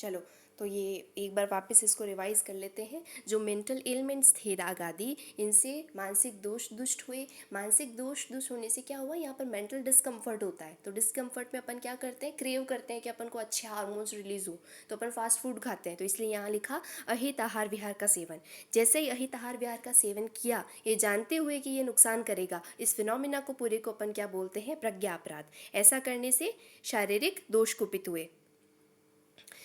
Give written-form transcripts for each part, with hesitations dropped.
चलो, तो ये एक बार वापस इसको रिवाइज कर लेते हैं। जो मेंटल एलिमेंट्स थे राग आदि, इनसे मानसिक दोष दुष्ट हुए। मानसिक दोष दुष्ट होने से क्या हुआ, यहाँ पर मेंटल डिस्कम्फर्ट होता है। तो डिस्कम्फर्ट में अपन क्या करते हैं, क्रेव करते हैं कि अपन को अच्छे हार्मोन्स रिलीज हो, तो अपन फास्ट फूड खाते हैं। तो इसलिए यहाँ लिखा अहित आहार विहार का सेवन। जैसे ही अहित आहार विहार का सेवन किया, ये जानते हुए कि ये नुकसान करेगा, इस फिनोमिना को पूरे को अपन क्या बोलते हैं, प्रज्ञा अपराध। ऐसा करने से शारीरिक दोष कुपित हुए।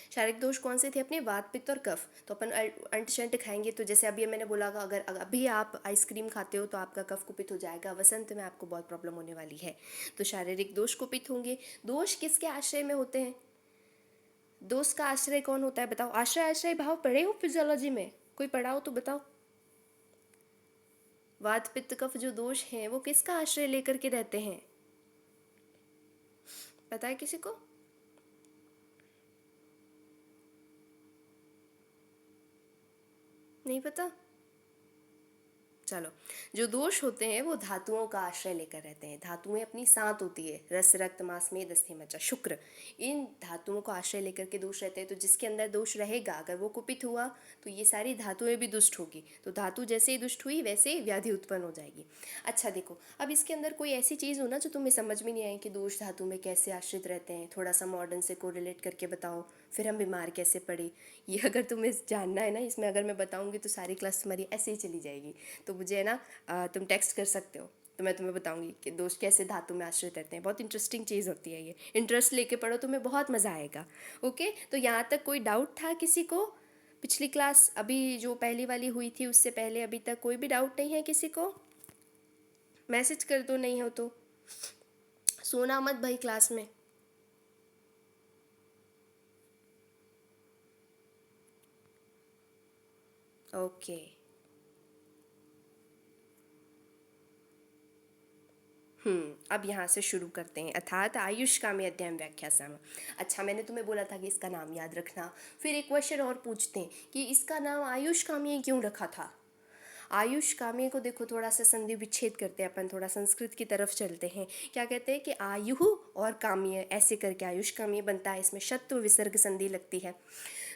शारीरिक दोष कौन से थे अपने, वात पित्त और कफ। तो अपन अंट शंट खाएंगे, तो जैसे अभी मैंने बोला अगर अभी आप आइसक्रीम खाते हो तो आपका कफ कुपित हो जाएगा, वसंत में आपको बहुत प्रॉब्लम होने वाली है। तो शारीरिक दोष कुपित होंगे। दोष किसके आश्रय में होते हैं, दोष का आश्रय कौन होता है बताओ। आश्रय आश्रय भाव पढ़े हो फिजियोलॉजी में, कोई पढ़ाओ तो बताओ। वात पित्त कफ जो दोष हैं वो किसका आश्रय लेकर के रहते हैं, पता है किसी को? नहीं पता? चलो, जो दोष होते हैं वो धातुओं का आश्रय लेकर रहते हैं। धातुएं अपनी सात होती है, रस रक्त मांस मेद अस्थि मज्जा शुक्र। इन धातुओं को आश्रय लेकर के दोष रहते हैं। तो जिसके अंदर दोष रहेगा, अगर वो कुपित हुआ तो ये सारी धातुएं भी दुष्ट होगी। तो धातु जैसे ही दुष्ट हुई वैसे ही व्याधि उत्पन्न हो जाएगी। अच्छा देखो, अब इसके अंदर कोई ऐसी चीज़ हो ना जो तुम्हें समझ में नहीं आई कि दोष धातु में कैसे आश्रित रहते हैं, थोड़ा सा मॉडर्न से को रिलेट करके बताओ, फिर हम बीमार कैसे पड़े। ये अगर तुम्हें जानना है ना, इसमें अगर मैं बताऊंगी तो सारी क्लास तुम्हारी ऐसे ही चली जाएगी। तो मुझे है ना, तुम टेक्स्ट कर सकते हो, तो मैं तुम्हें बताऊंगी कि दोष कैसे धातु में आश्रित रहते हैं। बहुत इंटरेस्टिंग चीज़ होती है ये, इंटरेस्ट लेके पढ़ो, तुम्हें बहुत मज़ा आएगा। ओके, तो यहाँ तक कोई डाउट था किसी को? पिछली क्लास अभी जो पहली वाली हुई थी उससे पहले अभी तक कोई भी डाउट नहीं है किसी को? मैसेज कर दो, नहीं हो तो सोना मत भाई क्लास में। ओके। अब यहाँ से शुरू करते हैं। अर्थात आयुष कामी अध्ययन व्याख्या सम। अच्छा, मैंने तुम्हें बोला था कि इसका नाम याद रखना। फिर एक क्वेश्चन और पूछते हैं कि इसका नाम आयुष कामी क्यों रखा था। आयुष कामी को देखो, थोड़ा सा संधि विच्छेद करते हैं अपन, थोड़ा संस्कृत की तरफ चलते हैं। क्या कहते हैं कि आयु और काम्य ऐसे करके आयुष काम्य बनता है। इसमें शत्व विसर्ग संधि लगती है।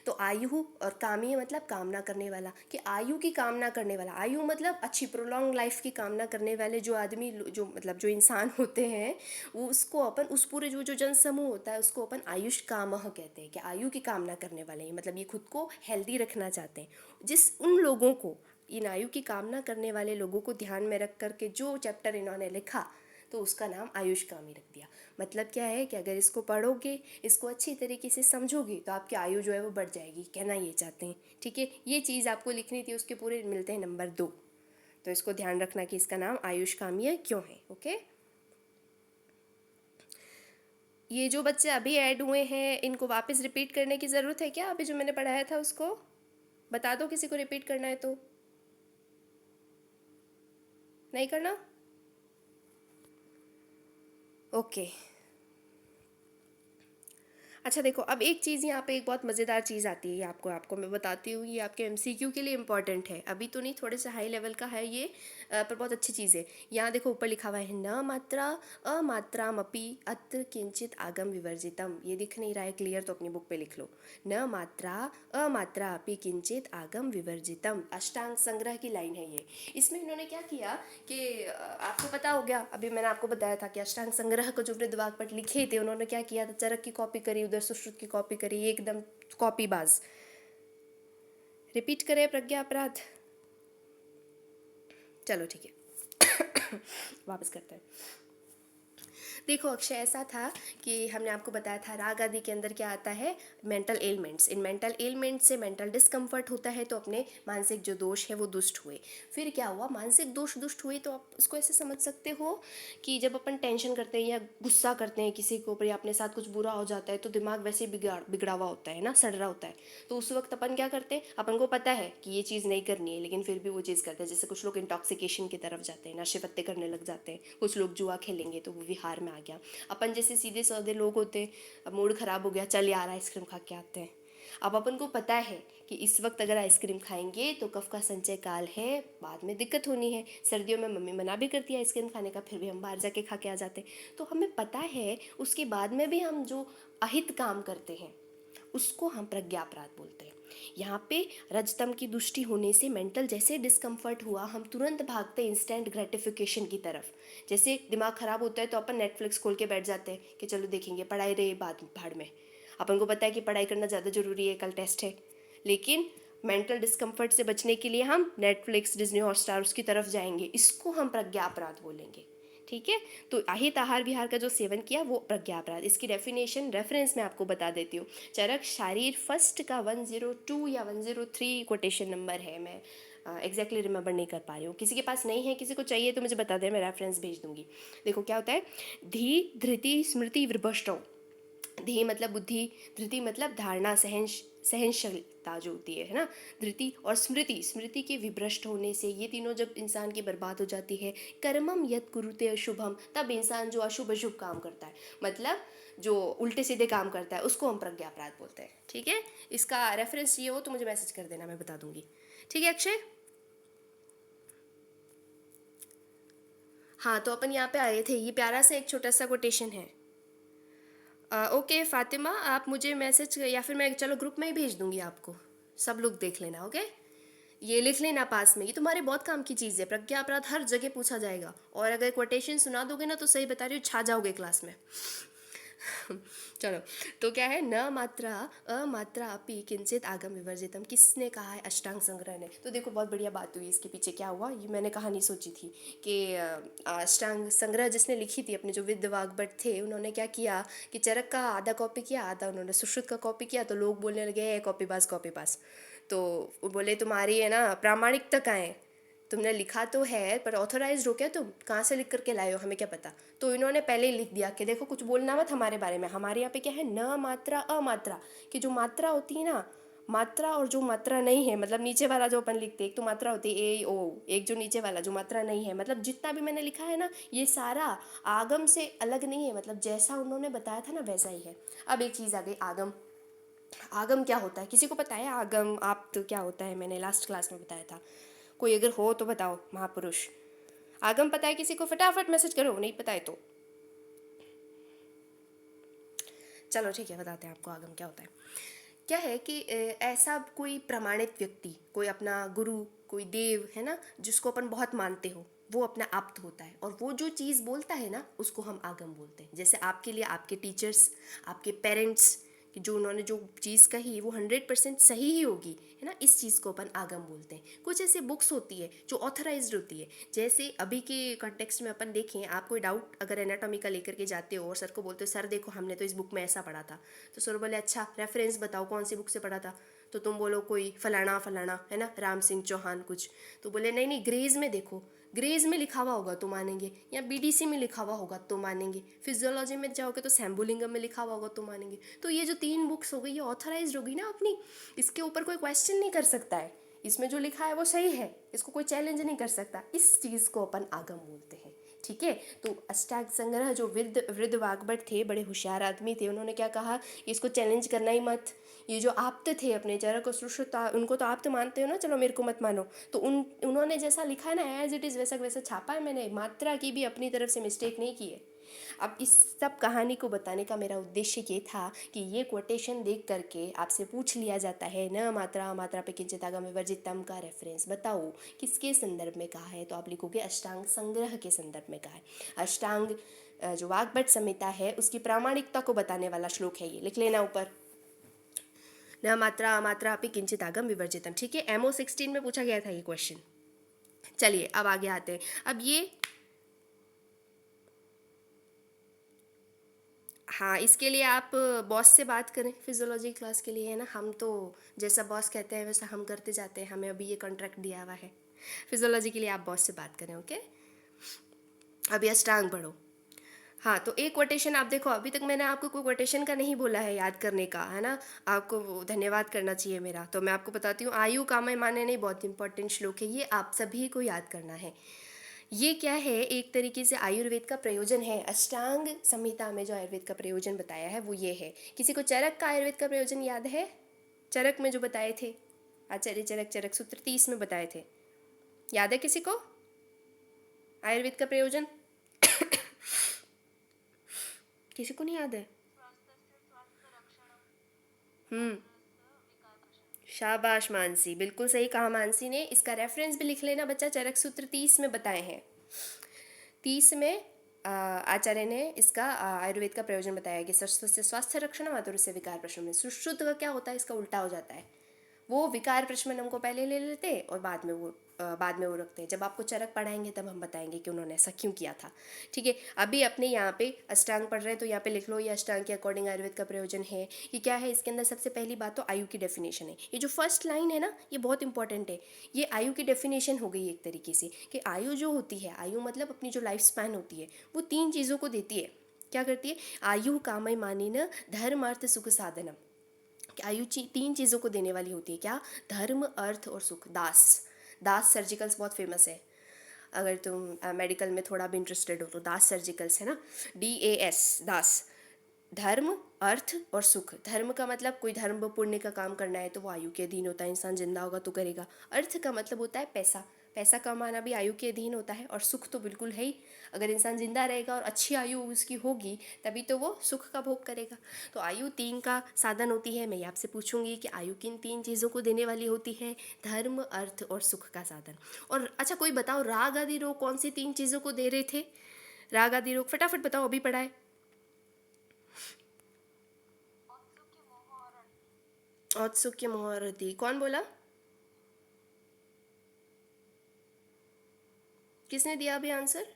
तो आयु और काम्य मतलब कामना करने वाला, कि आयु की कामना करने वाला। आयु मतलब अच्छी प्रोलॉन्ग लाइफ की कामना करने वाले जो आदमी, जो मतलब जो इंसान होते हैं, वो उसको अपन, उस पूरे जो जन समूह होता है उसको अपन आयुष कामह कहते हैं, कि आयु की कामना करने वाले हैं। मतलब ये खुद को हेल्दी रखना चाहते हैं। जिस उन लोगों को, इन आयु की कामना करने वाले लोगों को ध्यान में रख करके जो चैप्टर इन्होंने लिखा, तो उसका नाम आयुष कामी रख दिया। मतलब क्या है कि अगर इसको पढ़ोगे, इसको अच्छी तरीके से समझोगे, तो आपकी आयु जो है वो बढ़ जाएगी। कहना ये चाहते हैं, ठीक है। ये चीज़ आपको लिखनी थी, उसके पूरे मिलते हैं नंबर 2। तो इसको ध्यान रखना कि इसका नाम आयुष कामी क्यों है। ओके, ये जो बच्चे अभी ऐड हुए हैं इनको वापस रिपीट करने की ज़रूरत है क्या? अभी जो मैंने पढ़ाया था उसको बता दो, किसी को रिपीट करना है तो। नहीं करना? ओके। अच्छा देखो, अब एक चीज़ यहाँ पे, एक बहुत मज़ेदार चीज़ आती है, आपको आपको मैं बताती हूँ। ये आपके एमसीक्यू के लिए इंपॉर्टेंट है, अभी तो नहीं, थोड़े से हाई लेवल का है ये, पर बहुत अच्छी चीज़ है। यहाँ देखो ऊपर लिखा हुआ है, न मात्रा अमात्रामपि अत्र किंचित आगम विवर्जितम। ये दिख नहीं रहा है क्लियर, तो अपनी बुक पे लिख लो, न मात्रा अमात्रा अपि किंचित आगम विवर्जितम। अष्टांग संग्रह की लाइन है ये। इसमें इन्होंने क्या किया कि आपको पता हो गया, अभी मैंने आपको बताया था कि अष्टांग संग्रह को जो वृद्धवाग्भट लिखे थे, उन्होंने क्या किया था, चरक की कॉपी करी, उधर सुश्रुत की कॉपी करी, एकदम कॉपी बाज। रिपीट करें प्रज्ञा अपराध? चलो ठीक है, वापस करते हैं। देखो अक्षय, ऐसा था कि हमने आपको बताया था राग आदि के अंदर क्या आता है, mental elements. In mental elements से मेंटल डिस्कम्फर्ट होता है, तो अपने मानसिक जो दोष है वो दुष्ट हुए। फिर क्या हुआ, मानसिक दोष दुष्ट हुए, तो आप उसको ऐसे समझ सकते हो कि जब अपन टेंशन करते हैं या गुस्सा करते हैं किसी के ऊपर, या अपने साथ कुछ बुरा हो जाता है, तो दिमाग वैसे बिगड़ा हुआ होता है ना, सड़ रहा होता है। तो उस वक्त अपन क्या करते हैं, अपन को पता है कि ये चीज़ नहीं करनी है, लेकिन फिर भी वो चीज़ करते हैं। जैसे कुछ लोग इंटॉक्सिकेशन की तरफ जाते हैं, नशे पत्ते करने लग जाते हैं। कुछ लोग जुआ खेलेंगे तो वो विहार में आ गया। अपन जैसे सीधे साधे लोग होते हैं, अब मूड ख़राब हो गया, चल यार आइसक्रीम खा के आते हैं। अब अपन को पता है कि इस वक्त अगर आइसक्रीम खाएंगे तो कफ का संचय काल है, बाद में दिक्कत होनी है। सर्दियों में मम्मी मना भी करती है आइसक्रीम खाने का, फिर भी हम बाहर जाके खा के आ जाते हैं। तो हमें पता है, उसके बाद में भी हम जो अहित काम करते हैं, उसको हम प्रज्ञा अपराध बोलते हैं। यहाँ पे रजतम की दुष्टि होने से मेंटल जैसे डिस्कम्फर्ट हुआ, हम तुरंत भागते इंस्टेंट ग्रेटिफिकेशन की तरफ। जैसे दिमाग ख़राब होता है तो अपन नेटफ्लिक्स खोल के बैठ जाते हैं कि चलो देखेंगे, पढ़ाई रही बाद भाड़ में। अपन को पता है कि पढ़ाई करना ज़्यादा ज़रूरी है, कल टेस्ट है, लेकिन मेंटल डिस्कम्फर्ट से बचने के लिए हम नेटफ्लिक्स, डिज्नी हॉटस्टार उसकी तरफ जाएंगे। इसको हम प्रज्ञा अपराध बोलेंगे। ठीक है, तो अहित आहार विहार का जो सेवन किया वो प्रज्ञा अपराध। इसकी डेफिनेशन रेफरेंस मैं आपको बता देती हूँ। चरक शारीर फर्स्ट का 102 या 103 कोटेशन नंबर है, मैं एग्जैक्टली रिमेंबर नहीं कर पा रही हूँ। किसी के पास नहीं है, किसी को चाहिए तो मुझे बता दें, मैं रेफरेंस भेज दूंगी। देखो क्या होता है, धी धृति स्मृति विभ्रष्टौ। धी मतलब बुद्धि, धृति मतलब धारणा, सहनशीलता जो होती है ना, धृति, और स्मृति, स्मृति के विभ्रष्ट होने से, ये तीनों जब इंसान की बर्बाद हो जाती है। कर्मम यत् कुरुते अशुभम, तब इंसान जो अशुभ अशुभ काम करता है, मतलब जो उल्टे सीधे काम करता है, उसको हम प्रज्ञा अपराध बोलते हैं। ठीक है, इसका रेफरेंस चाहिए हो तो मुझे मैसेज कर देना, मैं बता दूंगी। ठीक है अक्षय। हाँ, तो अपन यहाँ पे आए थे, ये प्यारा सा एक छोटा सा कोटेशन है। ओके फातिमा, आप मुझे मैसेज या फिर मैं चलो ग्रुप में ही भेज दूंगी आपको, सब लोग देख लेना। ओके, ये लिख लेना पास में, ये तुम्हारे बहुत काम की चीज़ है। प्रज्ञा अपराध हर जगह पूछा जाएगा, और अगर कोटेशन सुना दोगे ना तो सही बता रही हूँ, छा जाओगे क्लास में। चलो, तो क्या है, न मात्रा अमात्रा अपि किंचित आगम विवर्जितम, किसने कहा है, अष्टांग संग्रह ने। तो देखो बहुत बढ़िया बात हुई, इसके पीछे क्या हुआ ये मैंने कहानी सोची थी कि अष्टांग संग्रह जिसने लिखी थी, अपने जो विद्य वाग्भट थे, उन्होंने क्या किया कि चरक का आधा कॉपी किया, आधा उन्होंने सुश्रुत का कॉपी किया। तो लोग बोलने लगे कॉपी पास कॉपी पास। तो वो बोले तुम्हारी है ना प्रामाणिकता कहाँ है, तुमने लिखा तो है पर ऑथोराइज्ड हो क्या, तुम कहाँ से लिख करके लाए हो, हमें क्या पता। तो इन्होंने पहले ही लिख दिया कि देखो कुछ बोलना मत हमारे बारे में, हमारे यहाँ पे क्या है, न मात्रा अमात्रा, कि जो मात्रा होती है ना, मात्रा और जो मात्रा नहीं है, मतलब नीचे वाला जो अपन लिखते हैं, एक तो मात्रा होती है ए ओ, एक जो नीचे वाला जो मात्रा नहीं है, मतलब जितना भी मैंने लिखा है ना, ये सारा आगम से अलग नहीं है, मतलब जैसा उन्होंने बताया था ना वैसा ही है। अब एक चीज़ आ गई, आगम। आगम क्या होता है, किसी को पता है आगम आप तो क्या होता है, मैंने लास्ट क्लास में बताया था, कोई अगर हो तो बताओ महापुरुष। आगम पता है किसी को, फटाफट मैसेज करो, नहीं पता है तो। चलो ठीक है, बताते हैं आपको आगम क्या होता है। क्या है कि ऐसा कोई प्रमाणित व्यक्ति, कोई अपना गुरु, कोई देव है ना, जिसको अपन बहुत मानते हो, वो अपना आप्त होता है, और वो जो चीज़ बोलता है ना उसको हम आगम बोलते हैं। जैसे आपके लिए आपके टीचर्स, आपके पेरेंट्स, कि जो उन्होंने जो चीज़ कही वो 100% सही ही होगी, है ना, इस चीज़ को अपन आगम बोलते हैं। कुछ ऐसे बुक्स होती है जो ऑथराइज्ड होती है, जैसे अभी के कॉन्टेक्स्ट में अपन देखें, आप कोई डाउट अगर एनाटॉमी का लेकर के जाते हो और सर को बोलते हो सर देखो हमने तो इस बुक में ऐसा पढ़ा था, तो सर बोले अच्छा रेफरेंस बताओ कौन सी बुक से पढ़ा था, तो तुम बोलो कोई फलाना फलाना है ना, राम सिंह चौहान कुछ, तो बोले नहीं नहीं ग्रेज में देखो, ग्रेज में लिखा हुआ होगा तो मानेंगे, या बीडीसी में लिखा हुआ होगा तो मानेंगे, फिजियोलॉजी में जाओगे तो शैम्बुलिंगम में लिखा हुआ होगा तो मानेंगे। तो ये जो 3 बुक्स हो गई ये ऑथराइज्ड होगी ना अपनी, इसके ऊपर कोई क्वेश्चन नहीं कर सकता है, इसमें जो लिखा है वो सही है, इसको कोई चैलेंज नहीं कर सकता, इस चीज़ को अपन आगम बोलते हैं। ठीक है, तो अष्टांग संग्रह जो वृद्ध वाग्भट थे, बड़े होशियार आदमी थे, उन्होंने क्या कहा, इसको चैलेंज करना ही मत। ये जो आप्त थे अपने चरक और सुश्रुत, उनको तो आप्त मानते हो ना, चलो मेरे को मत मानो, तो उन्होंने जैसा लिखा है ना एज इट इज़ वैसा वैसा छापा है मैंने, मात्रा की भी अपनी तरफ से मिस्टेक नहीं की है। अब इस सब कहानी को बताने का मेरा उद्देश्य ये था कि ये कोटेशन देख करके आपसे पूछ लिया जाता है, न मात्रा मात्रा पे किंचित आगम विवर्जितम का रेफरेंस बताओ किसके संदर्भ में कहा है, तो आप लिखोगे अष्टांग संग्रह के संदर्भ में कहा है। अष्टांग जो वाग्भट संहिता है उसकी प्रामाणिकता को बताने वाला श्लोक है ये, लिख लेना ऊपर, न मात्रा अमात्रा अपि किंचित आगम विवर्जितम। ठीक है, MO 16 में पूछा गया था ये क्वेश्चन। चलिए अब आगे आते हैं। अब ये हाँ, इसके लिए आप बॉस से बात करें फिजियोलॉजी क्लास के लिए, है ना, हम तो जैसा बॉस कहते हैं वैसा हम करते जाते हैं, हमें अभी ये कॉन्ट्रैक्ट दिया हुआ है। फिजियोलॉजी के लिए आप बॉस से बात करें। ओके, अभी अष्टांग पढ़ो। हाँ, तो एक कोटेशन आप देखो, अभी तक मैंने आपको कोई कोटेशन का नहीं बोला है याद करने का, है ना, आपको धन्यवाद करना चाहिए मेरा, तो मैं आपको बताती हूँ। आयु कामय माने नहीं, बहुत इंपॉर्टेंट श्लोक है ये, आप सभी को याद करना है। ये क्या है, एक तरीके से आयुर्वेद का प्रयोजन है। अष्टांग संहिता में जो आयुर्वेद का प्रयोजन बताया है वो ये है। किसी को चरक का आयुर्वेद का प्रयोजन याद है, चरक में जो बताए थे, आचार्य चरक चरक सूत्र 30 में बताए थे, याद है किसी को आयुर्वेद का प्रयोजन? किसी को नहीं याद है? हम्म। शाबाश मानसी, बिल्कुल सही कहा मानसी ने। इसका रेफरेंस भी लिख लेना बच्चा, चरक सूत्र 30 में बताए हैं। 30 में आचार्य ने इसका आयुर्वेद का प्रयोजन बताया कि से स्वास्थ्य रक्षण मातुर से विकार प्रशमन। सुश्रुत का क्या होता है, इसका उल्टा हो जाता है। वो विकार प्रशमनम को पहले ले लेते हैं और बाद में वो रखते हैं। जब आपको चरक पढ़ाएंगे तब हम बताएंगे कि उन्होंने ऐसा क्यों किया था। ठीक है, अभी अपने यहाँ पे अष्टांग पढ़ रहे हैं तो यहाँ पे लिख लो, ये अष्टांग के अकॉर्डिंग आयुर्वेद का प्रयोजन है। ये क्या है, इसके अंदर सबसे पहली बात तो आयु की डेफिनेशन है। ये जो फर्स्ट लाइन है ना, ये बहुत इंपॉर्टेंट है। ये आयु की डेफिनेशन हो गई एक तरीके से, कि आयु जो होती है, आयु मतलब अपनी जो लाइफ स्पैन होती है, वो 3 चीज़ों को देती है। क्या करती है, आयु कामय मानी न धर्म अर्थ सुख साधनम। कि आयु 3 चीज़ों को देने वाली होती है। क्या, धर्म अर्थ और सुख। दास, दास सर्जिकल्स बहुत फेमस है, अगर तुम मेडिकल में थोड़ा भी इंटरेस्टेड हो तो दास सर्जिकल्स है ना, DAS, दास। धर्म, अर्थ और सुख। धर्म का मतलब कोई धर्म पुण्य का काम करना है तो वो आयु के अधीन होता है, इंसान जिंदा होगा तो करेगा। अर्थ का मतलब होता है पैसा, पैसा कमाना भी आयु के अधीन होता है। और सुख तो बिल्कुल है ही, अगर इंसान जिंदा रहेगा और अच्छी आयु उसकी होगी तभी तो वो सुख का भोग करेगा। तो आयु 3 का साधन होती है। मैं ये आपसे पूछूंगी कि आयु किन 3 चीज़ों को देने वाली होती है, धर्म अर्थ और सुख का साधन। और अच्छा कोई बताओ, राग आदि रोग कौन सी 3 चीज़ों को दे रहे थे? राग आदि रोग फटाफट बताओ, अभी पढ़ा है। औत्सुक्य मोहरती, कौन बोला, किसने दिया अभी आंसर?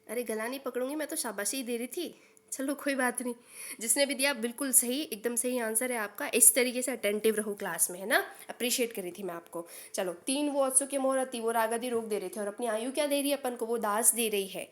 अरे गला नहीं पकड़ूंगी, मैं तो शाबाशी ही दे रही थी। चलो कोई बात नहीं, जिसने भी दिया बिल्कुल सही, एकदम सही आंसर है आपका। इस तरीके से अटेंटिव रहो क्लास में, है ना, अप्रिशिएट करी थी मैं आपको। चलो 3 वो औत्सुक्य मोहरती, वो रागादि रोग दे रहे थे, और अपनी आयु क्या दे रही है अपन को, वो दास दे रही है।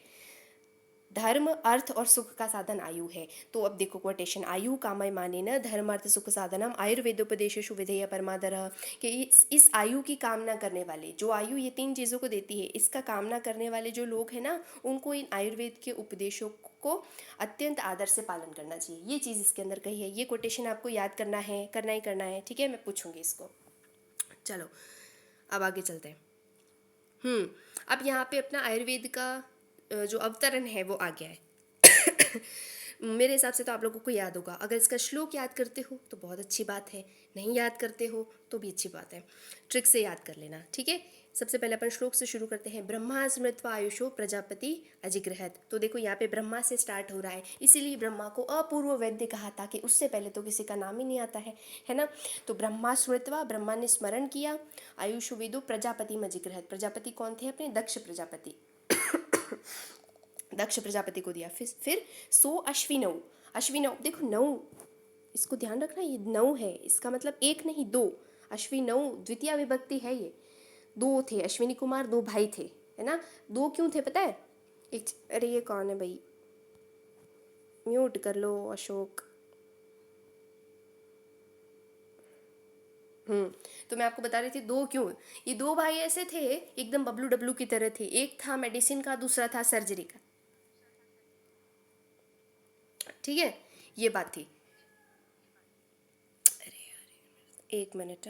धर्म अर्थ और सुख का साधन आयु है। तो अब देखो कोटेशन, आयु कामय माने न धर्म अर्थ सुख साधनम आयुर्वेदोपदेशेषु विधेय परमादरः। कि इस आयु की कामना करने वाले, जो आयु ये 3 चीज़ों को देती है, इसका कामना करने वाले जो लोग हैं ना, उनको इन आयुर्वेद के उपदेशों को अत्यंत आदर से पालन करना चाहिए। ये चीज़ इसके अंदर कही है। ये कोटेशन आपको याद करना है, करना ही करना है। ठीक है, मैं पूछूंगी इसको। चलो अब आगे चलते हैं। अब यहाँ पे अपना आयुर्वेद का जो अवतरण है वो आ गया है। मेरे हिसाब से तो आप लोगों को याद होगा। अगर इसका श्लोक याद करते हो तो बहुत अच्छी बात है, नहीं याद करते हो तो भी अच्छी बात है, ट्रिक से याद कर लेना। ठीक है, सबसे पहले अपन श्लोक से शुरू करते हैं। ब्रह्मा स्मृत्वा आयुषो प्रजापति अजिग्रहत। तो देखो यहाँ पे ब्रह्मा से स्टार्ट हो रहा है, इसीलिए ब्रह्मा को अपूर्व वैद्य कहा था, कि उससे पहले तो किसी का नाम ही नहीं आता है ना। तो ब्रह्मा स्मृत्वा, ब्रह्मा ने स्मरण किया, आयुषो वेदो प्रजापति अजिग्रहत। प्रजापति कौन थे, अपने दक्ष प्रजापति। दक्ष प्रजापति को दिया। फिर सो अश्विनौ, अश्विनौ देखो नौ, इसको ध्यान रखना, ये नौ है, इसका मतलब एक नहीं 2। अश्विनौ द्वितीय विभक्ति है ये। 2 थे अश्विनी कुमार, 2 भाई थे, है ना। 2 क्यों थे पता है? एक, अरे ये कौन है भाई, म्यूट कर लो अशोक। तो मैं आपको बता रही थी 2 क्यों। ये 2 भाई ऐसे थे, एकदम बबलू डब्लू की तरह थे। एक था मेडिसिन का, दूसरा था सर्जरी का। ठीक है, ये बात थी। एक मिनट।